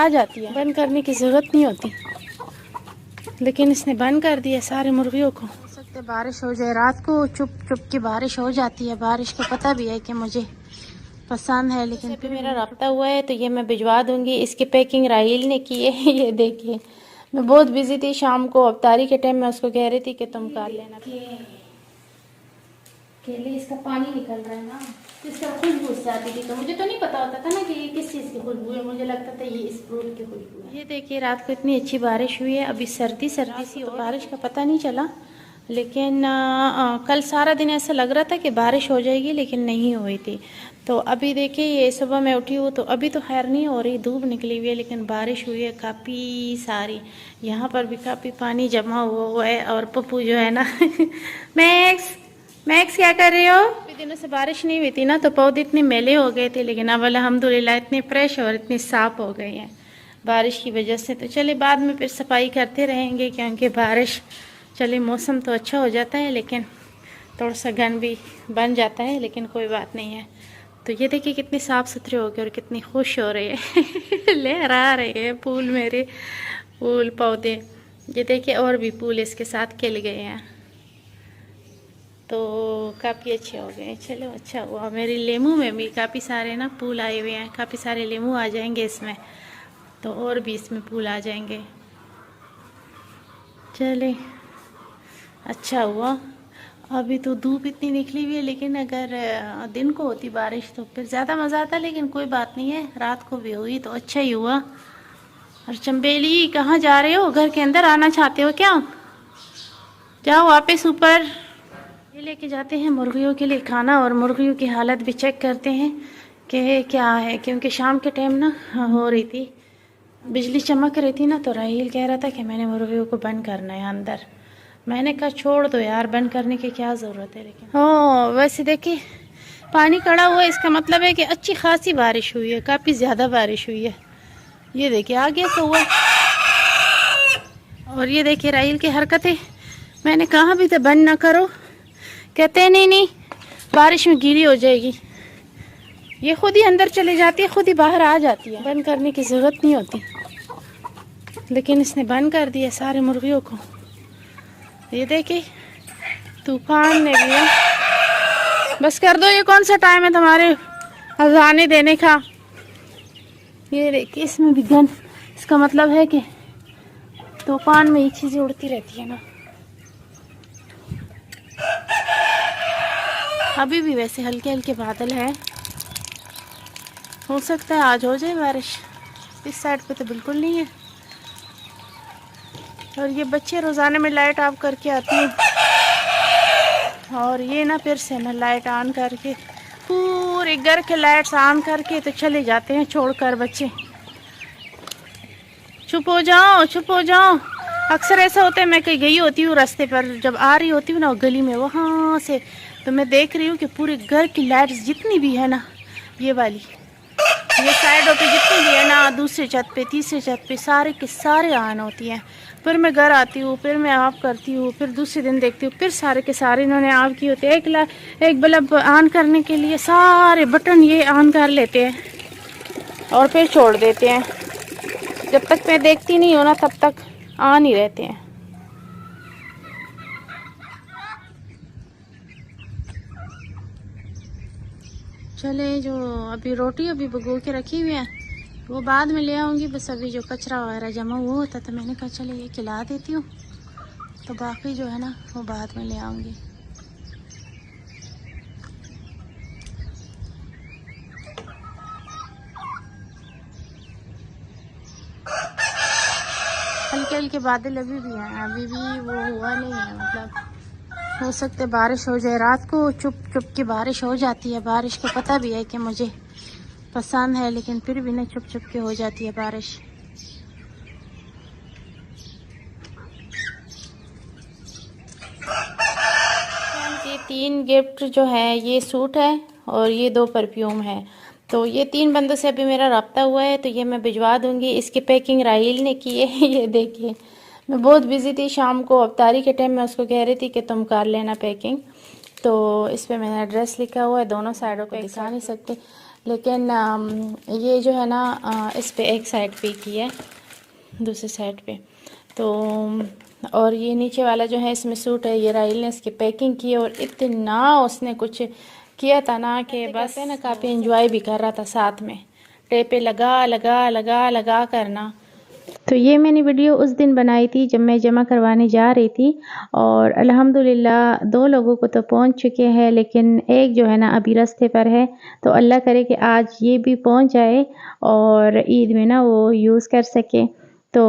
आ जाती है, बंद करने की ज़रूरत नहीं होती, लेकिन इसने बंद कर दिया सारे मुर्गियों को। हो सकता है बारिश हो जाए रात को, चुप चुप की बारिश हो जाती है। बारिश को पता भी है कि मुझे पसंद है, लेकिन फिर मेरा रब्ता हुआ है तो ये मैं भिजवा दूंगी। इसकी पैकिंग राहील ने की है। ये देखिए, मैं बहुत बिजी थी शाम को, अफ्तारी के टाइम में उसको कह रही थी कि तुम कर लेना। केले इसका पानी निकल रहा है ना, तो इसका खुशबू जाती थी, तो मुझे तो नहीं पता होता था ना कि ये किस चीज़ की खुशबू है, मुझे लगता था ये इस फ्रूट की खुशबू है। ये देखिए रात को इतनी अच्छी बारिश हुई है, अभी सर्दी सर्दी सी, तो बारिश का पता नहीं चला, लेकिन कल सारा दिन ऐसा लग रहा था कि बारिश हो जाएगी, लेकिन नहीं हुई थी। तो अभी देखिए ये सुबह मैं उठी हूँ तो अभी तो खैर नहीं हो रही, धूप निकली हुई है, लेकिन बारिश हुई है काफ़ी सारी। यहाँ पर भी काफ़ी पानी जमा हुआ है। और पप्पू जो है ना मैक्स क्या कर रहे हो? काफ़ी दिनों से बारिश नहीं हुई थी ना, तो पौधे इतने मैले हो गए थे, लेकिन अब अल्हम्दुलिल्लाह इतने फ्रेश और इतने साफ हो गए हैं बारिश की वजह से। तो चलिए बाद में फिर सफाई करते रहेंगे, क्योंकि बारिश, चलिए मौसम तो अच्छा हो जाता है, लेकिन थोड़ा सा गंद भी बन जाता है, लेकिन कोई बात नहीं है। तो ये देखिए कितने साफ़ सुथरे हो गए और कितनी खुश हो रहे हैं। लहरा रहे हैं फूल, मेरे फूल पौधे। ये देखिए और भी फूल इसके साथ खिल गए हैं, तो काफ़ी अच्छे हो गए। चलो अच्छा हुआ। मेरी लेमू में भी काफ़ी सारे ना फूल आए हुए हैं, काफ़ी सारे लेमू आ जाएंगे इसमें, तो और भी इसमें फूल आ जाएंगे। चले अच्छा हुआ। अभी तो धूप इतनी निकली हुई है, लेकिन अगर दिन को होती बारिश तो फिर ज़्यादा मज़ा आता, लेकिन कोई बात नहीं है, रात को भी हुई तो अच्छा ही हुआ। और चंबेली कहाँ जा रहे हो? घर के अंदर आना चाहते हो क्या? जाओ वापस ऊपर। ये लेके जाते हैं मुर्गियों के लिए खाना, और मुर्गियों की हालत भी चेक करते हैं कि क्या है, क्योंकि शाम के टाइम ना हो रही थी, बिजली चमक रही थी ना, तो राहील कह रहा था कि मैंने मुर्गियों को बंद करना है अंदर। मैंने कहा छोड़ दो यार, बंद करने की क्या ज़रूरत है। लेकिन वैसे देखिए पानी खड़ा हुआ है, इसका मतलब है कि अच्छी खासी बारिश हुई है, काफ़ी ज़्यादा बारिश हुई है। ये देखिए आ गया कौवा। और ये देखिए राहील की हरकतें, मैंने कहा भी तो बंद ना करो, कहते हैं नहीं नहीं बारिश में गीली हो जाएगी। ये खुद ही अंदर चली जाती है, खुद ही बाहर आ जाती है, बंद करने की ज़रूरत नहीं होती, लेकिन इसने बंद कर दिया सारे मुर्गियों को। ये देखिए तूफान ने भी, बस कर दो, ये कौन सा टाइम है तुम्हारे अजाने देने का। ये देखिए इसमें भी गन, इसका मतलब है कि तूफान में ये चीज़ें उड़ती रहती है ना। अभी भी वैसे हल्के हल्के बादल है, हो सकता है आज हो जाए बारिश। इस साइड पे तो बिल्कुल नहीं है। और ये बच्चे रोज़ाना में लाइट ऑफ करके आती हैं, और ये ना फिर से ना लाइट ऑन करके पूरे घर के लाइट्स ऑन करके तो चले जाते हैं छोड़कर बच्चे। चुप हो जाओ, चुप हो जाओ। अक्सर ऐसा होता है, मैं कहीं गई होती हूँ रास्ते पर, जब आ रही होती हूँ ना गली में वहाँ से, तो मैं देख रही हूँ कि पूरे घर की लाइट्स जितनी भी है ना, ये वाली, ये साइडों पे जितनी भी है ना, दूसरे छत पे तीसरे छत पे सारे के सारे ऑन होती हैं। फिर मैं घर आती हूँ, फिर मैं ऑफ करती हूँ, फिर दूसरे दिन देखती हूँ फिर सारे के सारे इन्होंने ऑफ किए होते हैं। एक बल्ब ऑन करने के लिए सारे बटन ये ऑन कर लेते हैं और फिर छोड़ देते हैं। जब तक मैं देखती नहीं हूँ ना तब तक ऑन ही रहते हैं। चले जो अभी रोटी अभी भिगो के रखी हुई है, वो बाद में ले आऊँगी। बस अभी जो कचरा वगैरह जमा हुआ होता तो मैंने कहा चले ये खिला देती हूँ, तो बाकी जो है ना वो बाद में ले आऊँगी। हल्के हल्के बादल अभी भी हैं, अभी भी वो हुआ नहीं है, मतलब हो सकता है बारिश हो जाए रात को, चुप चुप की बारिश हो जाती है। बारिश को पता भी है कि मुझे पसंद है, लेकिन फिर भी ना चुप चुप के हो जाती है बारिश। ये 3 गिफ्ट जो है, ये सूट है और ये 2 परफ्यूम है, तो ये 3 बंदों से अभी मेरा रब्ता हुआ है, तो ये मैं भिजवा दूंगी। इसकी पैकिंग राहील ने की है। ये देखिए मैं बहुत बिजी थी शाम को, अफ्तारी के टाइम में उसको कह रही थी कि तुम कर लेना पैकिंग, तो इस पर मैंने एड्रेस लिखा हुआ है, दोनों साइडों को दिखा नहीं सकते, लेकिन ये जो है ना इस पे एक साइड पे की है, दूसरी साइड पे तो। और ये नीचे वाला जो है इसमें सूट है, ये राइल ने इसकी पैकिंग की और इतना उसने कुछ किया था ना कि बस है ना काफ़ी एंजॉय भी कर रहा था साथ में, टेपे लगा लगा लगा लगा करना। तो ये मैंने वीडियो उस दिन बनाई थी जब मैं जमा करवाने जा रही थी और अल्हम्दुलिल्लाह 2 लोगों को तो पहुंच चुके हैं, लेकिन एक जो है ना अभी रास्ते पर है। तो अल्लाह करे कि आज ये भी पहुंच जाए और ईद में ना वो यूज़ कर सके। तो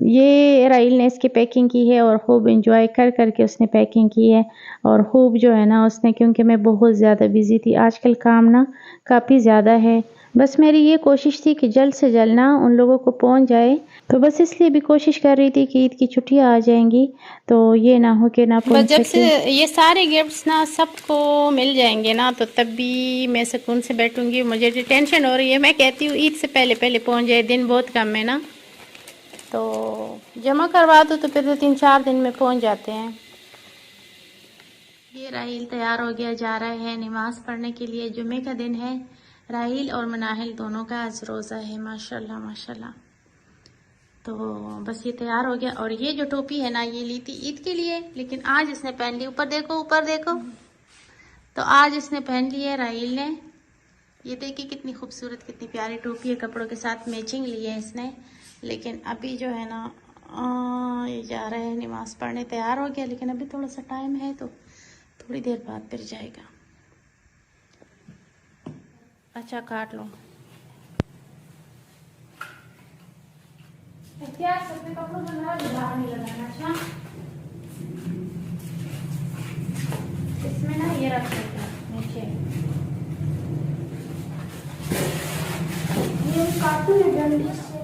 ये राइल ने इसकी पैकिंग की है और खूब एंजॉय कर कर के उसने पैकिंग की है और खूब जो है ना उसने, क्योंकि मैं बहुत ज़्यादा बिज़ी थी आजकल, काम ना काफ़ी ज़्यादा है। बस मेरी ये कोशिश थी कि जल्द से जल्द ना उन लोगों को पहुंच जाए, तो बस इसलिए भी कोशिश कर रही थी कि ईद की छुट्टियां आ जाएंगी तो ये ना हो कि ना पहुंच सके। जब से ये सारे गिफ्ट्स ना सबको मिल जाएंगे ना तो तब भी मैं सुकून से बैठूंगी। मुझे जो टेंशन हो रही है, मैं कहती हूँ ईद से पहले पहले पहुंच जाए, दिन बहुत कम है ना, तो जमा करवा दो तो फिर तो 3-4 दिन में पहुंच जाते हैं। ये राहिल तैयार हो गया, जा रहे हैं नमाज पढ़ने के लिए। जुमे का दिन है, राहिल और मनाहिल दोनों का आज रोज़ा है, माशाल्लाह माशाल्लाह। तो बस ये तैयार हो गया और ये जो टोपी है ना ये ली थी ईद के लिए, लेकिन आज इसने पहन ली। ऊपर देखो ऊपर देखो, तो आज इसने पहन ली है राहिल ने। ये देखिए कितनी खूबसूरत कितनी प्यारी टोपी है, कपड़ों के साथ मैचिंग ली है इसने। लेकिन अभी जो है ना ये जा रहे हैं नमाज पढ़ने, तैयार हो गया लेकिन अभी थोड़ा सा टाइम है तो थोड़ी देर बाद फिर जाएगा। अच्छा काट लो। क्या सबके कपड़ों में बाहर नहीं लगाना। अच्छा इसमें ना ये रख देते हैं नीचे, ये काटू है जल्दी से।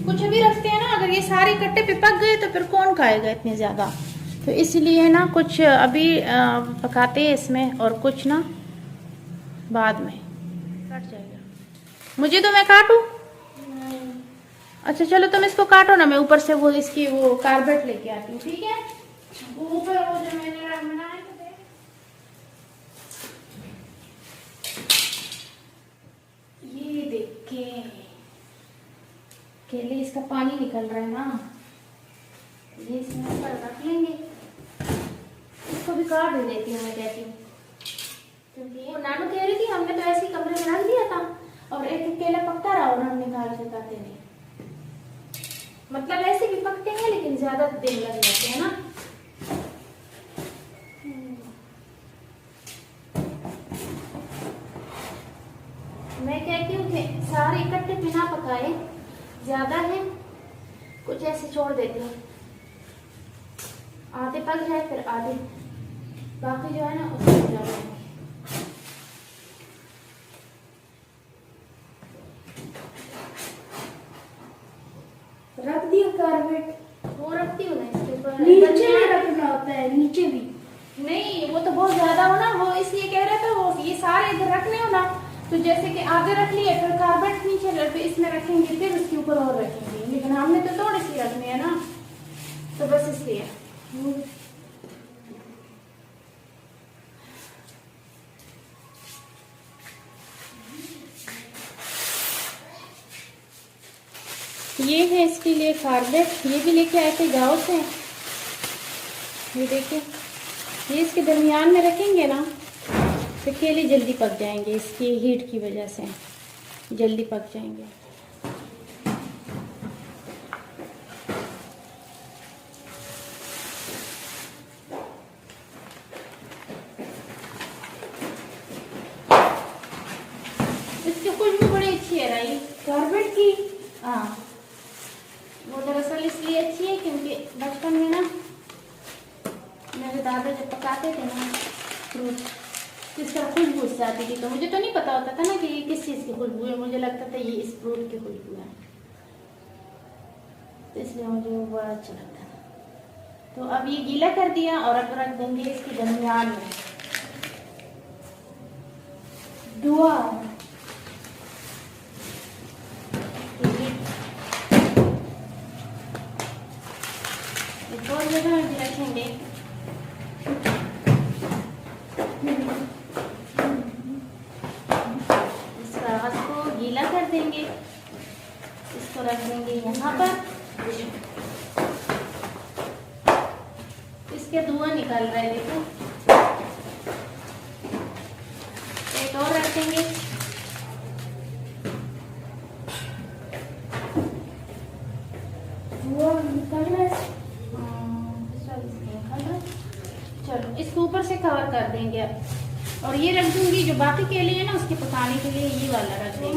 कुछ भी रखते हैं ना, अगर ये सारे इकट्ठे पे पक गए तो फिर कौन खाएगा इतने ज़्यादा, तो इसलिए ना कुछ अभी पकाते हैं इसमें और कुछ ना बाद में। कट जाएगा, मुझे तो मैं काटूं। अच्छा चलो तुम इसको काटो ना, मैं ऊपर से वो इसकी वो कारबेट लेके आती हूँ, ठीक है। ऊपर वो जो मैंने बनाए थे, ये देखे केले इसका पानी निकल रहा है ना, ये इसमें ऊपर रख लेंगे। इसको भी काट दे देती हूँ मैं, कहती हूँ, क्योंकि वो नानू कह रही थी हमने तो ऐसे ही कमरे में रख दिया था और एक केला पकता रहा और हम निकाल के खाते नहीं। मतलब ऐसे भी पकते हैं लेकिन ज्यादा दिन लग जाते हैं ना। मैं कहती हूँ कि सारे इकट्ठे बिना पकाए, ज्यादा है कुछ ऐसे छोड़ देते हैं, आधे पक जाए फिर आधे बाकी जो है ना उसको डाल देंगे। रख दिया कारबेट, वो रखती हूँ ना इसके ऊपर, नीचे भी रखना होता है, नीचे भी नहीं, वो तो बहुत ज्यादा हो ना, वो इसलिए कह रहा था वो ये सारे इधर रखने हो ना, तो जैसे कि आगे रख लिए फिर कारबेट नीचे फिर इसमें रखेंगे फिर उसके ऊपर और रखेंगे, लेकिन हमने तो थोड़े से रखने हैं ना, तो बस इसलिए। ये है इसके लिए कारबेट, ये भी लेके आए थे गाँव से। ये देखिए, ये इसके दरमियान में रखेंगे ना तो केले जल्दी पक जाएंगे, इसकी हीट की वजह से जल्दी पक जाएंगे। इसकी खुशबू बड़ी अच्छी है राई कारबेट की। हाँ वो दरअसल इसलिए अच्छी है क्योंकि बचपन में ना मेरे दादा जब पकाते थे ना फ्रूट, इस तरह खुशबू उससे आती थी, तो मुझे तो नहीं पता होता था ना कि ये किस चीज़ की खुशबू है, मुझे लगता था ये इस फ्रूट की खुशबू है, तो इसलिए मुझे वो बड़ा अच्छा लगता था। तो अब ये गीला कर दिया और अब रख देंगे इसके दरमियान में। दुआ और जगह में भी रखेंगे। इसको रख देंगे यहाँ पर। इसके धुआं निकल रहा है, देखो। एक और रखेंगे। धुआं निकल रहा है। चलो इसको ऊपर से कवर कर देंगे अब। और ये रख दूंगी जो बाकी केले है ना, उसके पकाने के लिए ये वाला रख देंगे।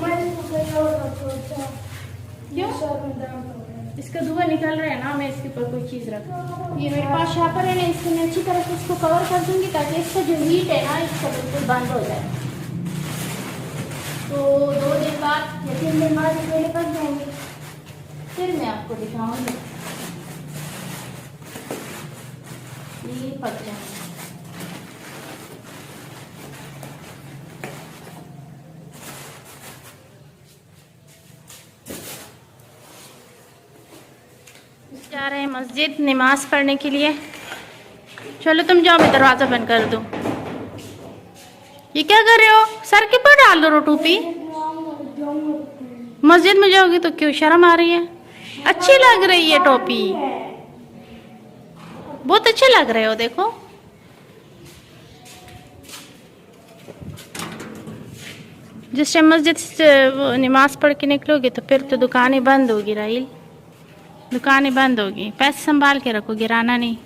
क्यों? इसका धुआं निकल रहा है ना, मैं इसके ऊपर कोई चीज रख। ये मेरे पास शापर है ना, इससे मैं अच्छी तरह से इसको कवर कर दूंगी ताकि इसका जो हीट है ना, इसका बिल्कुल बंद हो जाए। तो 2 दिन बाद या 3 दिन बाद केले पक जाएंगे, फिर मैं आपको दिखाऊंगी। ये पक जाएंगे। जा रहे हैं मस्जिद नमाज पढ़ने के लिए। चलो तुम जाओ, मैं दरवाजा बंद कर दूं। ये क्या कर रहे हो? सर के ऊपर डाल दो टोपी। मस्जिद में जाओगी तो क्यों शर्म आ रही है? अच्छी लग रही है टोपी, बहुत अच्छे लग रहे हो। देखो जिस टाइम मस्जिद से नमाज पढ़ के निकलोगे तो फिर तो दुकानें बंद होगी राहिल, दुकानें बंद होगी। पैसे संभाल के रखो, गिराना नहीं।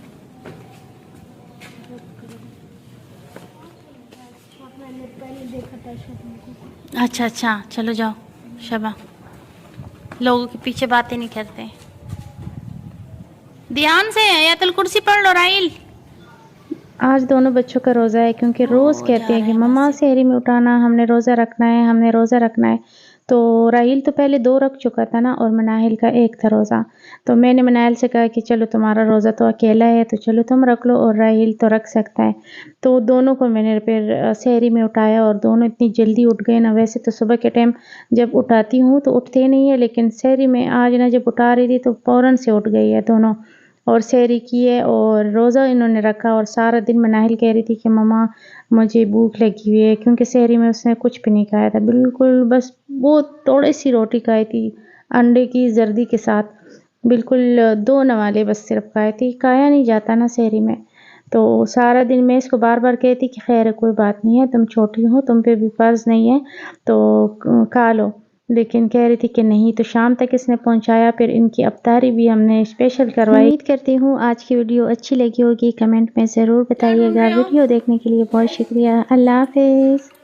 अच्छा अच्छा, चलो जाओ शबा, लोगों के पीछे बातें नहीं करते। ध्यान से आयतुल कुर्सी पढ़ लो राहिल। आज दोनों बच्चों का रोज़ा है, क्योंकि रोज़ कहते हैं कि मम्मा सहरी में उठाना, हमने रोज़ा रखना है, हमने रोज़ा रखना है। तो राहिल तो पहले 2 रख चुका था ना, और मनाहिल का 1 था रोज़ा। तो मैंने मनाहिल से कहा कि चलो तुम्हारा रोज़ा तो अकेला है, तो चलो तुम रख लो, और राहिल तो रख सकता है। तो दोनों को मैंने फिर सहरी में उठाया, और दोनों इतनी जल्दी उठ गए ना। वैसे तो सुबह के टाइम जब उठाती हूँ तो उठते नहीं है, लेकिन सहरी में आज ना जब उठा रही थी तो फ़ौरन से उठ गई है दोनों, और सहरी की है और रोज़ा इन्होंने रखा। और सारा दिन मनाहिल कह रही थी कि मम्मा मुझे भूख लगी हुई है, क्योंकि सहरी में उसने कुछ भी नहीं खाया था बिल्कुल, बस वो थोड़ी सी रोटी खाई थी अंडे की जर्दी के साथ, बिल्कुल 2 नवाले बस सिर्फ खाए थी। खाया नहीं जाता ना सहरी में। तो सारा दिन मैं इसको बार बार कहती कि खैर है, कोई बात नहीं है, तुम छोटी हो, तुम पे भी फ़र्ज़ नहीं है तो खा लो, लेकिन कह रही थी कि नहीं। तो शाम तक इसने पहुंचाया, फिर इनकी अफ्तारी भी हमने स्पेशल करवाई। उम्मीद करती हूँ आज की वीडियो अच्छी लगी होगी, कमेंट में ज़रूर बताइएगा। वीडियो देखने के लिए बहुत शुक्रिया। अल्लाह हाफ़िज़।